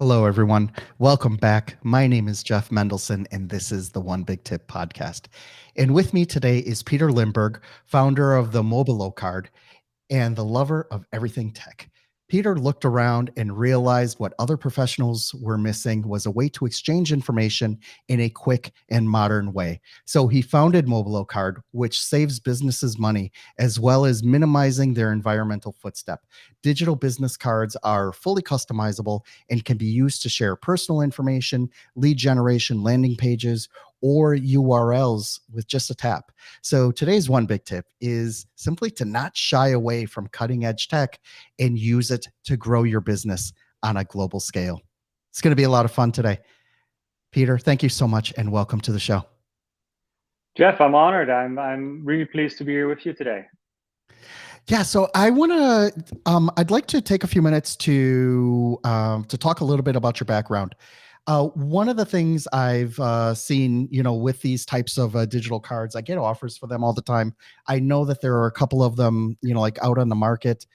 Hello, everyone. Welcome back. My name is Jeff Mendelson, and this is the One Big Tip podcast. And with me today is Pieter Limburg, founder of the Mobilo card and the lover of everything tech. Peter looked around and realized what other professionals were missing was a way to exchange information in a quick and modern way. So he founded Mobilo Card, which saves businesses money as well as minimizing their environmental footstep. Digital business cards are fully customizable and can be used to share personal information, lead generation, landing pages, or URLs with just a tap. So today's one big tip is simply to not shy away from cutting edge tech and use it to grow your business on a global scale. It's going to be a lot of fun today. Peter, thank you so much and welcome to the show. Jeff, I'm honored. I'm really pleased to be here with you today. Yeah, so I'd like to take a few minutes to talk a little bit about your background. One of the things I've seen, with these types of digital cards, I get offers for them all the time. I know that there are a couple of them, like out on the market.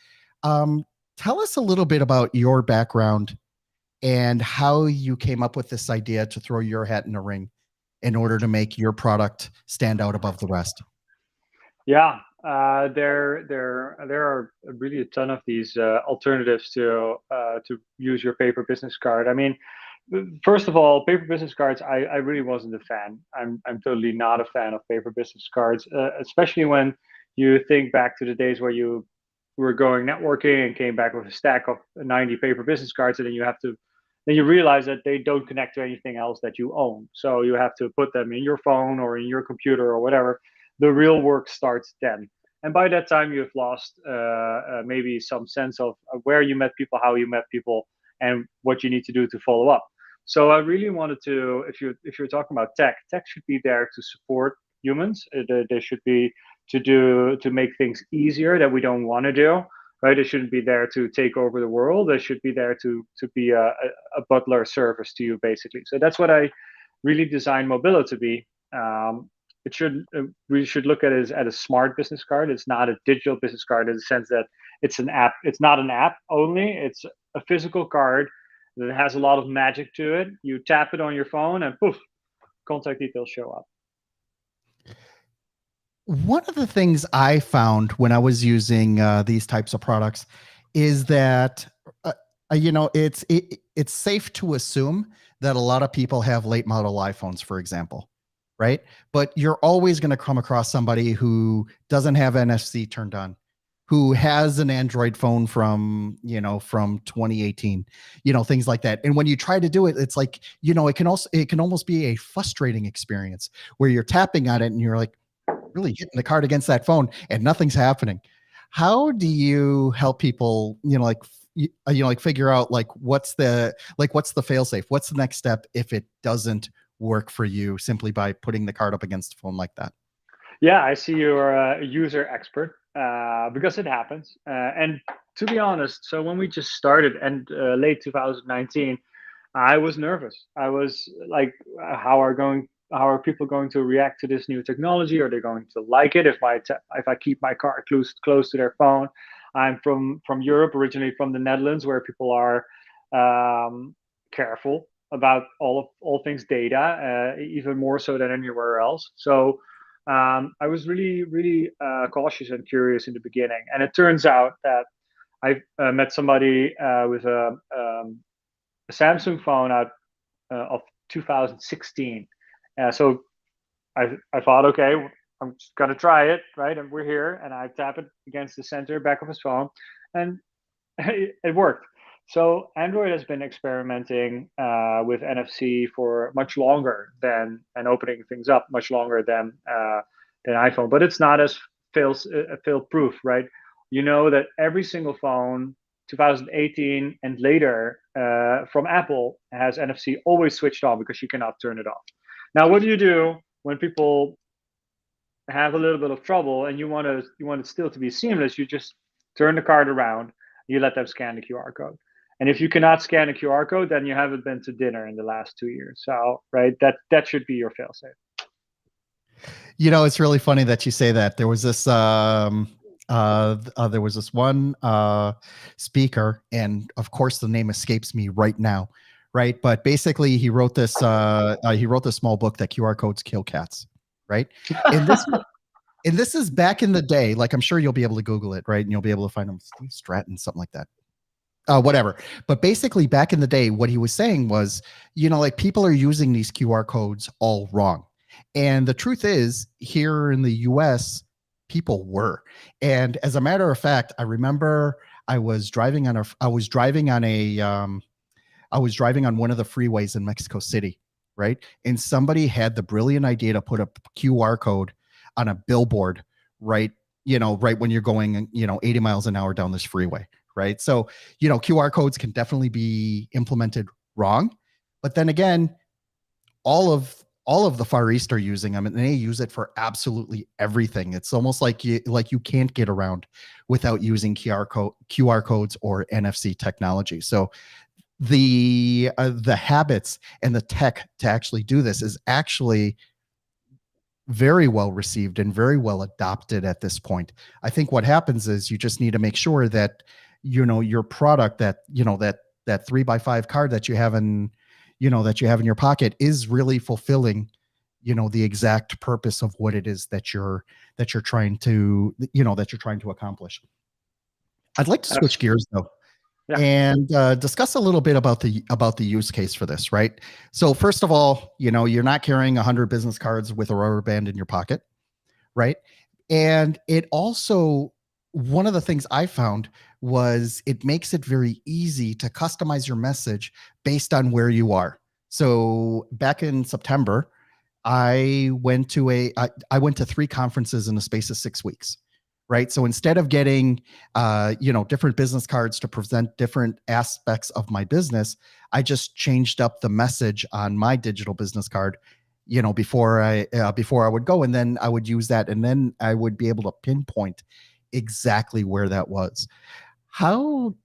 Tell us a little bit about your background and how you came up with this idea to throw your hat in the ring in order to make your product stand out above the rest. Yeah, there are really a ton of these alternatives to use your paper business card. I mean, first of all, paper business cards, I really wasn't a fan. I'm totally not a fan of paper business cards, especially when you think back to the days where you were going networking and came back with a stack of 90 paper business cards, and then you realize that they don't connect to anything else that you own. So you have to put them in your phone or in your computer or whatever. The real work starts then. And by that time, you've lost maybe some sense of where you met people, how you met people, and what you need to do to follow up. So I really wanted to, if you're talking about tech should be there to support humans. They should be to make things easier that we don't want to do. Right? It shouldn't be there to take over the world. They should be there to be a butler service to you, basically. So that's what I really designed Mobilo to be. It should We should look at it as a smart business card. It's not a digital business card in the sense that it's an app. It's not an app only. It's a physical card that has a lot of magic to it. You tap it on your phone and poof, contact details show up. One of the things I found when I was using these types of products is that it's safe to assume that a lot of people have late model iPhones, for example, right? But you're always going to come across somebody who doesn't have NFC turned on, who has an Android phone from 2018, things like that. And when you try to do it, it's like, it can almost be a frustrating experience where you're tapping on it and you're like, really hitting the card against that phone and nothing's happening. How do you help people, figure out what's the failsafe? What's the next step if it doesn't work for you simply by putting the card up against the phone like that? Yeah, I see you're a user expert because it happens. And to be honest, so when we just started and late 2019, I was nervous. I was like, how are people going to react to this new technology? Are they going to like it if I keep my card close to their phone? I'm from Europe, originally from the Netherlands, where people are careful about all things data, even more so than anywhere else. So I was really cautious and curious in the beginning, and it turns out that I met somebody with a Samsung phone out of 2016. So I thought, okay, I'm just gonna try it, right? And we're here, and I tap it against the center back of his phone, and it worked. So Android has been experimenting with NFC for much longer than and opening things up much longer than iPhone, but it's not as fail proof, right? You know that every single phone 2018 and later from Apple has NFC always switched on because you cannot turn it off. Now, what do you do when people have a little bit of trouble and you want it still to be seamless? You just turn the card around, you let them scan the QR code. And if you cannot scan a QR code, then you haven't been to dinner in the last 2 years. So, right, that should be your failsafe. It's really funny that you say that. There was this one speaker, and of course the name escapes me right now, right? But basically, he wrote this small book that QR codes kill cats, right? And this and this is back in the day. Like I'm sure you'll be able to Google it, right? And you'll be able to find him, Steve Stratton, something like that. Whatever. But basically, back in the day, what he was saying was, like people are using these QR codes all wrong. And the truth is, here in the US, people were. And as a matter of fact, I remember I was driving on one of the freeways in Mexico City, right? And somebody had the brilliant idea to put a QR code on a billboard, right? Right when you're going, 80 miles an hour down this freeway, right? So, QR codes can definitely be implemented wrong. But then again, all of the Far East are using them, and they use it for absolutely everything. It's almost like you can't get around without using QR codes or NFC technology. So the habits and the tech to actually do this is actually very well received and very well adopted at this point. I think what happens is you just need to make sure that your product, that 3x5 card that you have in your pocket is really fulfilling the exact purpose of what it is that you're trying to accomplish. I'd like to switch gears though Yeah. and discuss a little bit about the use case for this, right? So first of all, you're not carrying 100 business cards with a rubber band in your pocket, right? And it also, one of the things I found was it makes it very easy to customize your message based on where you are. So back in September, I went to 3 conferences in the space of 6 weeks, right? So instead of getting different business cards to present different aspects of my business, I just changed up the message on my digital business card, before I would go, and then I would use that, and then I would be able to pinpoint exactly where that was. How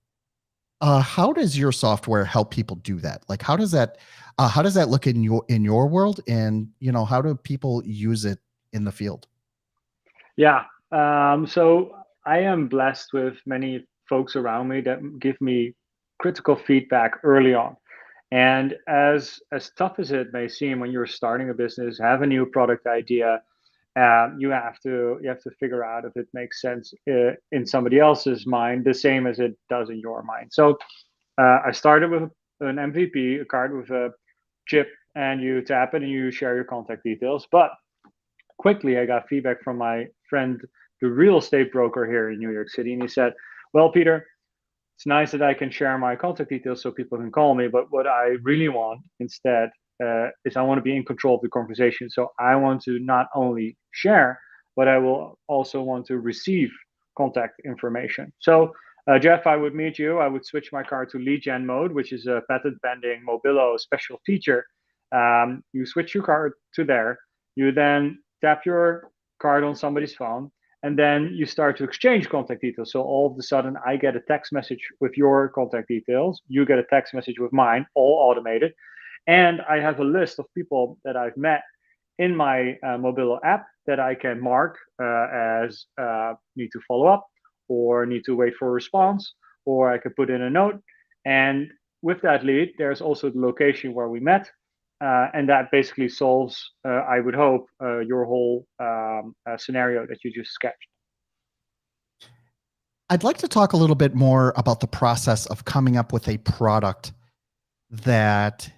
how does your software help people do that? Like, how does that look in your world, and how do people use it in the field? Yeah. So I am blessed with many folks around me that give me critical feedback early on. And as tough as it may seem when you're starting a business, have a new product idea, you have to figure out if it makes sense in somebody else's mind, the same as it does in your mind. So I started with an MVP, a card with a chip, and you tap it and you share your contact details. But quickly, I got feedback from my friend, the real estate broker here in New York City, and he said, "Well, Peter, it's nice that I can share my contact details so people can call me, but what I really want instead is I want to be in control of the conversation. So I want to not only share, but I will also want to receive contact information. So, Jeff, I would meet you. I would switch my car to lead gen mode, which is a patent pending Mobilo special feature. You switch your card to there. You then tap your card on somebody's phone, and then you start to exchange contact details. So all of a sudden, I get a text message with your contact details. You get a text message with mine, all automated. And I have a list of people that I've met in my Mobile app that I can mark as need to follow up or need to wait for a response, or I can put in a note. And with that lead, there's also the location where we met. And that basically solves, I would hope, your whole scenario that you just sketched. I'd like to talk a little bit more about the process of coming up with a product that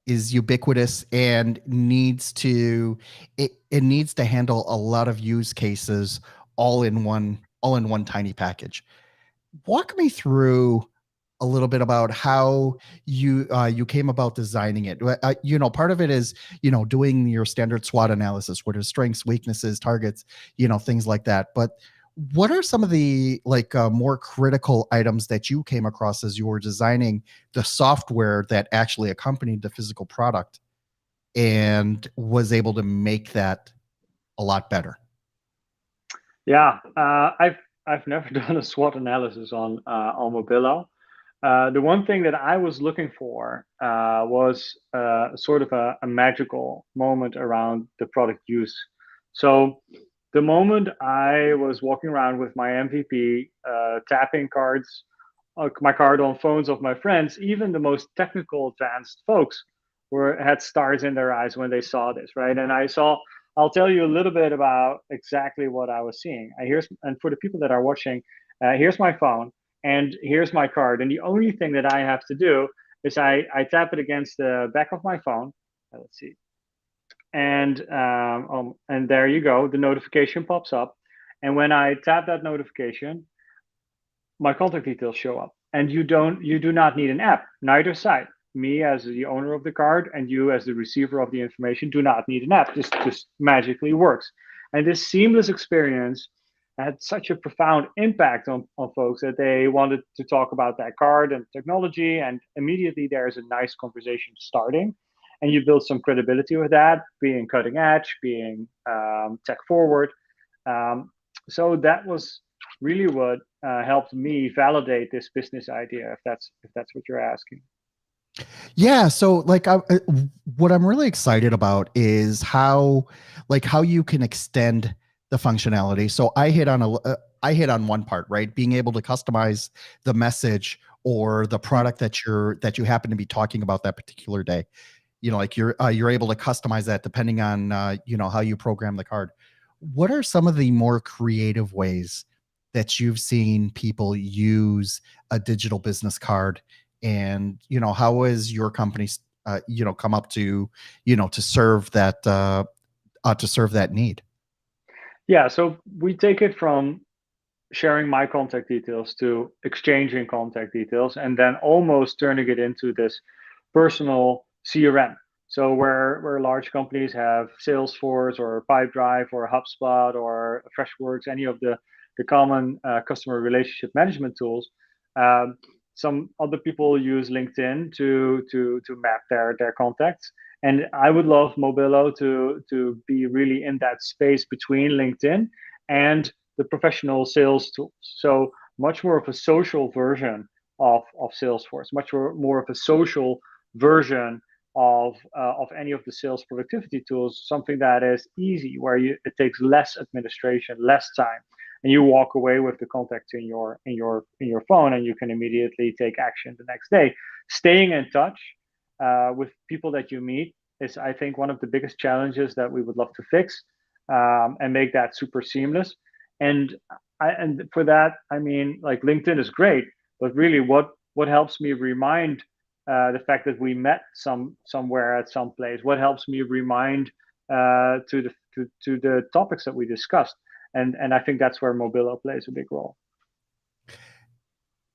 is ubiquitous and it needs to handle a lot of use cases all in one tiny package. Walk me through a little bit about how you came about designing it. Part of it is doing your standard SWOT analysis, what are strengths, weaknesses, targets, things like that. But what are some of the more critical items that you came across as you were designing the software that actually accompanied the physical product and was able to make that a lot better? Yeah, I've never done a SWOT analysis on Mobilo. The one thing that I was looking for was sort of a magical moment around the product use. So the moment I was walking around with my MVP, tapping cards my card on phones of my friends, even the most technical advanced folks were had stars in their eyes when they saw this, right? And I'll tell you a little bit about exactly what I was seeing. And for the people that are watching, here's my phone and here's my card. And the only thing that I have to do is I tap it against the back of my phone. Let's see. And there you go. The notification pops up. And when I tap that notification, my contact details show up, and you do not need an app. Neither side, me as the owner of the card and you as the receiver of the information, do not need an app. This just magically works. And this seamless experience had such a profound impact on folks that they wanted to talk about that card and technology, and immediately there's a nice conversation starting, and you build some credibility with that, being cutting edge, being tech forward. So that was really what helped me validate this business idea, if that's what you're asking. Yeah, so like what I'm really excited about is how you can extend the functionality. So I hit on one part, right? Being able to customize the message or the product that you happen to be talking about that particular day. Like you're able to customize that depending on how you program the card. What are some of the more creative ways that you've seen people use a digital business card, and how has your company come up to to serve that need? Yeah, so we take it from sharing my contact details to exchanging contact details, and then almost turning it into this personal CRM. So where large companies have Salesforce or Pipedrive or HubSpot or Freshworks, any of the common customer relationship management tools, um, some other people use LinkedIn to map their contacts. And I would love Mobilo to be really in that space between LinkedIn and the professional sales tools. So much more of a social version of Salesforce, much more of a social version of any of the sales productivity tools, something that is easy, where it takes less administration, less time, and you walk away with the contacts in your phone, and you can immediately take action the next day. Staying in touch with people that you meet is, I think, one of the biggest challenges that we would love to fix, and make that super seamless. And and for that, I mean, like, LinkedIn is great, but really, what helps me remind the fact that we met somewhere at some place? What helps me remind to the topics that we discussed? And I think that's where Mobilo plays a big role.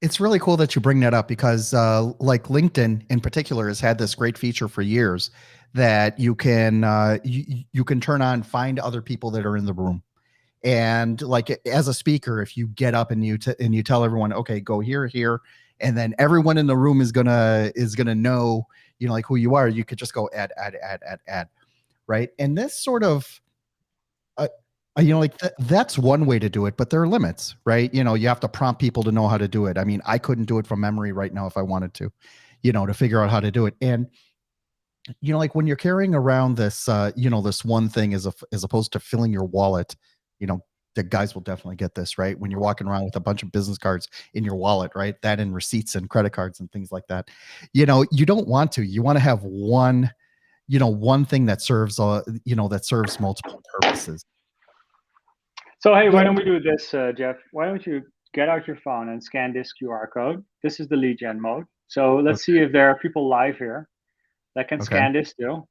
It's really cool that you bring that up because, like LinkedIn in particular, has had this great feature for years that you can turn on, find other people that are in the room, and like as a speaker, if you get up and you tell everyone, okay, go here, and then everyone in the room is gonna know, like who you are. You could just go add, right? And this sort of uh, like that's one way to do it, but there are limits, right? You have to prompt people to know how to do it. I mean, I couldn't do it from memory right now if I wanted to, to figure out how to do it. And like when you're carrying around this, this one thing as opposed to filling your wallet, the guys will definitely get this, right? When you're walking around with a bunch of business cards in your wallet, right? That and receipts and credit cards and things like that. You don't want to. You want to have one thing that serves, that serves multiple purposes. So hey, You why know, don't we do this, Jeff? Why don't you get out your phone and scan this QR code? This is the lead gen mode. So let's okay, see if there are people live here that can okay, scan this too.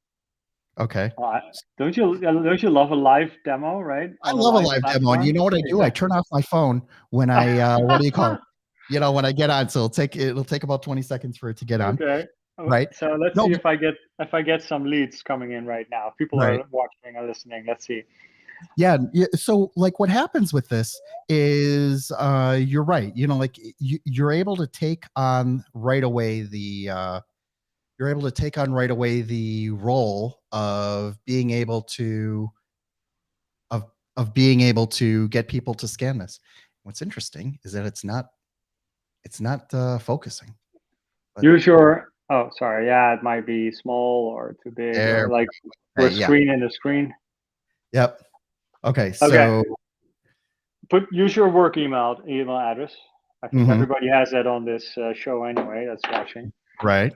okay. Uh, don't you love a live demo, right? I On a love a live live demo, and you platform? know what I do? I Exactly. turn off my phone when I what do you call it? When I get on, so it'll take about 20 seconds for it to get on, Okay. right? So let's No, see but if I get some leads coming in right now. People right. are watching and listening. Let's see. Yeah, yeah. So like what happens with this is you're right. Like you're able to take on right away the role of being able to get people to scan this. What's interesting is that it's not focusing. But Use your. Oh, sorry. Yeah, it might be small or too big, there or like we go. we're Yeah. screen in the screen. Yep. Okay. Okay. So Use your work email address. I think Hmm. everybody has that on this show anyway. That's watching. Right.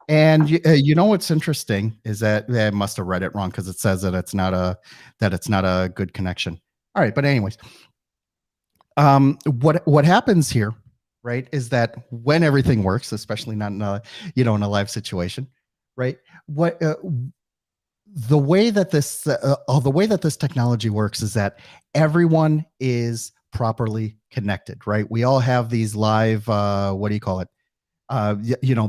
And you know what's interesting is that I must have read it wrong because it says that it's not a good connection. All right, but anyways, what happens here, right, is that when everything works, especially not in a in a live situation, right? What the way that this technology works is that everyone is properly connected, right? We all have these live what do you call it?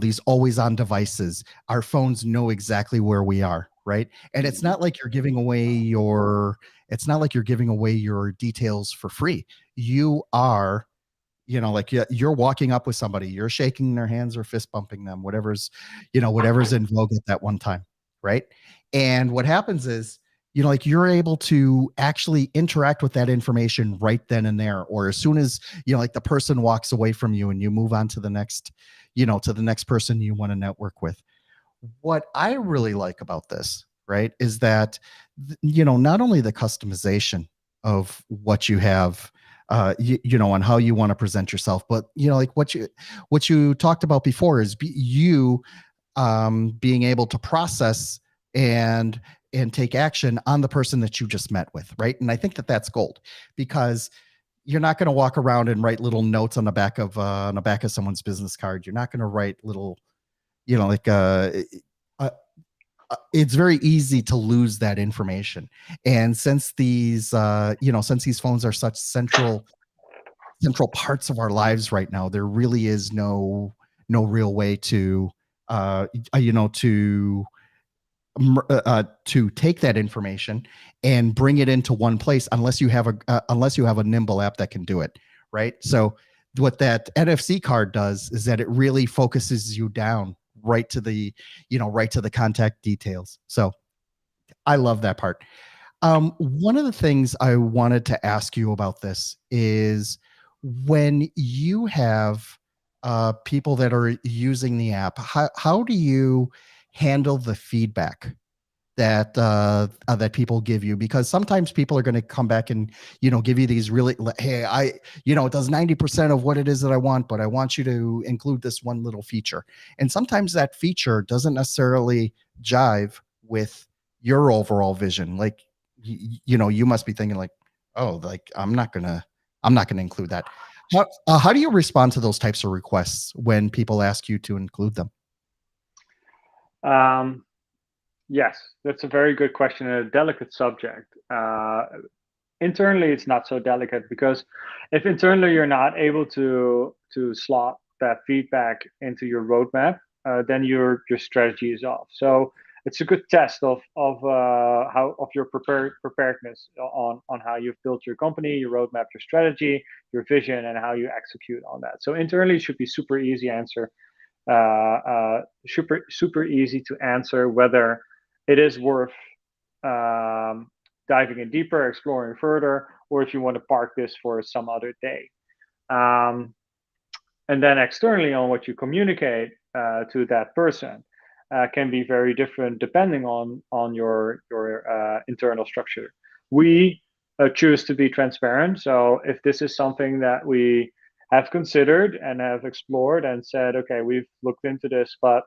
These always on devices. Our phones know exactly where we are, right? And it's Mhm. not like you're giving away your details for free. You are, like, you're walking up with somebody, you're shaking their hands or fist bumping them, whatever's in vogue at that one time, right? And what happens is, like, you're able to actually interact with that information right then and there, or as soon as, like, the person walks away from you and you move on to the next, to the next person you want to network with. What I really like about this, right, is that, not only the customization of what you have, and how you want to present yourself, but, like, what you talked about before is you being able to process and take action on the person that you just met with, right? And I think that that's gold, because you're not going to walk around and write little notes on the back of someone's business card. You're not going to write little, like, uh, it's very easy to lose that information. And since these phones are such central parts of our lives right now, there really is no real way to uh to to take that information and bring it into one place, unless you have a nimble app that can do it, right? So what that NFC card does is that it really focuses you down right to the contact details. So I love that part. One of the things I wanted to ask you about this is, when you have people that are using the app, how do you handle the feedback that people give you? Because sometimes people are going to come back and, give you these really, hey, it does 90% of what it is that I want, but I want you to include this one little feature. And sometimes that feature doesn't necessarily jive with your overall vision. Like, you must be thinking, like, oh, like, I'm not gonna include that. How do you respond to those types of requests when people ask you to include them? Um, yes, that's a very good question and a delicate subject. Internally, it's not so delicate because if internally you're not able to slot that feedback into your roadmap, then your strategy is off. So it's a good test of how of your preparedness on how you've built your company, your roadmap, your strategy, your vision, and how you execute on that. So internally, it should be super easy answer, super easy to answer whether it is worth um, diving in deeper, exploring further, or if you want to park this for some other day. Um, and then externally on what you communicate to that person can be very different depending on your internal structure. We choose to be transparent. So if this is something that we have considered and have explored and said, okay, we've looked into this, but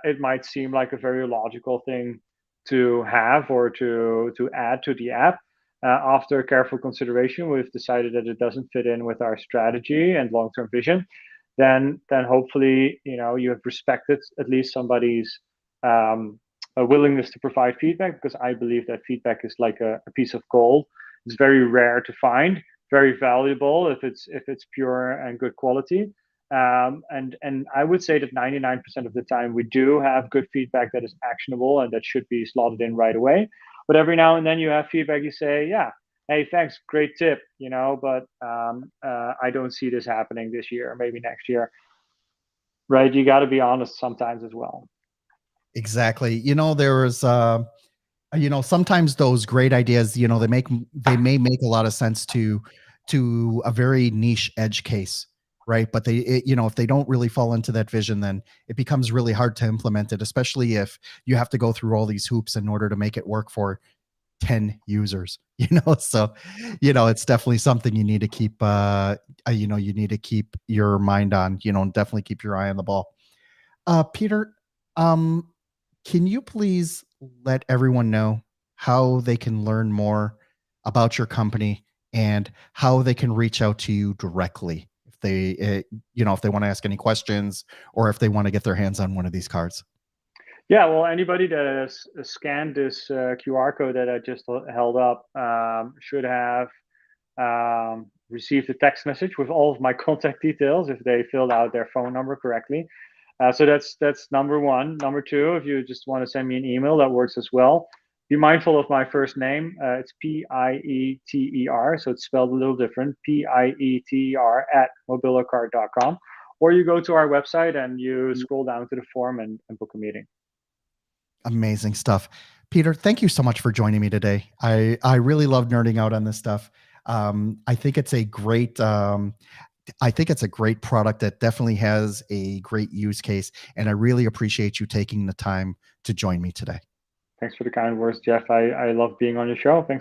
it might seem like a very logical thing to have or to add to the app. After careful consideration, we've decided that it doesn't fit in with our strategy and long-term vision. Then hopefully you have respected at least somebody's um, a willingness to provide feedback, because I believe that feedback is like a piece of gold. It's very rare to find, very valuable if it's pure and good quality. And I would say that 99% of the time we do have good feedback that is actionable and that should be slotted in right away. But every now and then you have feedback, you say, yeah, hey, thanks, great tip, but I don't see this happening this year, maybe next year, right? You got to be honest sometimes as well. Exactly. There was sometimes those great ideas, they may make a lot of sense to a very niche edge case, right? But if they don't really fall into that vision, then it becomes really hard to implement it, especially if you have to go through all these hoops in order to make it work for, 10 users, so, it's definitely something you need to keep, you need to keep your mind on, and definitely keep your eye on the ball. Peter, um, can you please let everyone know how they can learn more about your company and how they can reach out to you directly if if they want to ask any questions or if they want to get their hands on one of these cards? Yeah, well, anybody that has scanned this QR code that I just held up should have received a text message with all of my contact details if they filled out their phone number correctly. So that's number one. Number two, if you just want to send me an email, that works as well. Be mindful of my first name. It's Pieter, so it's spelled a little different. Pieter at mobilocard.com. Or you go to our website and you scroll down to the form and book a meeting. Amazing stuff. Peter, thank you so much for joining me today. I really love nerding out on this stuff. I think it's a great I think it's a great product that definitely has a great use case, and I really appreciate you taking the time to join me today. Thanks for the kind words, Jeff. I love being on your show. Thanks.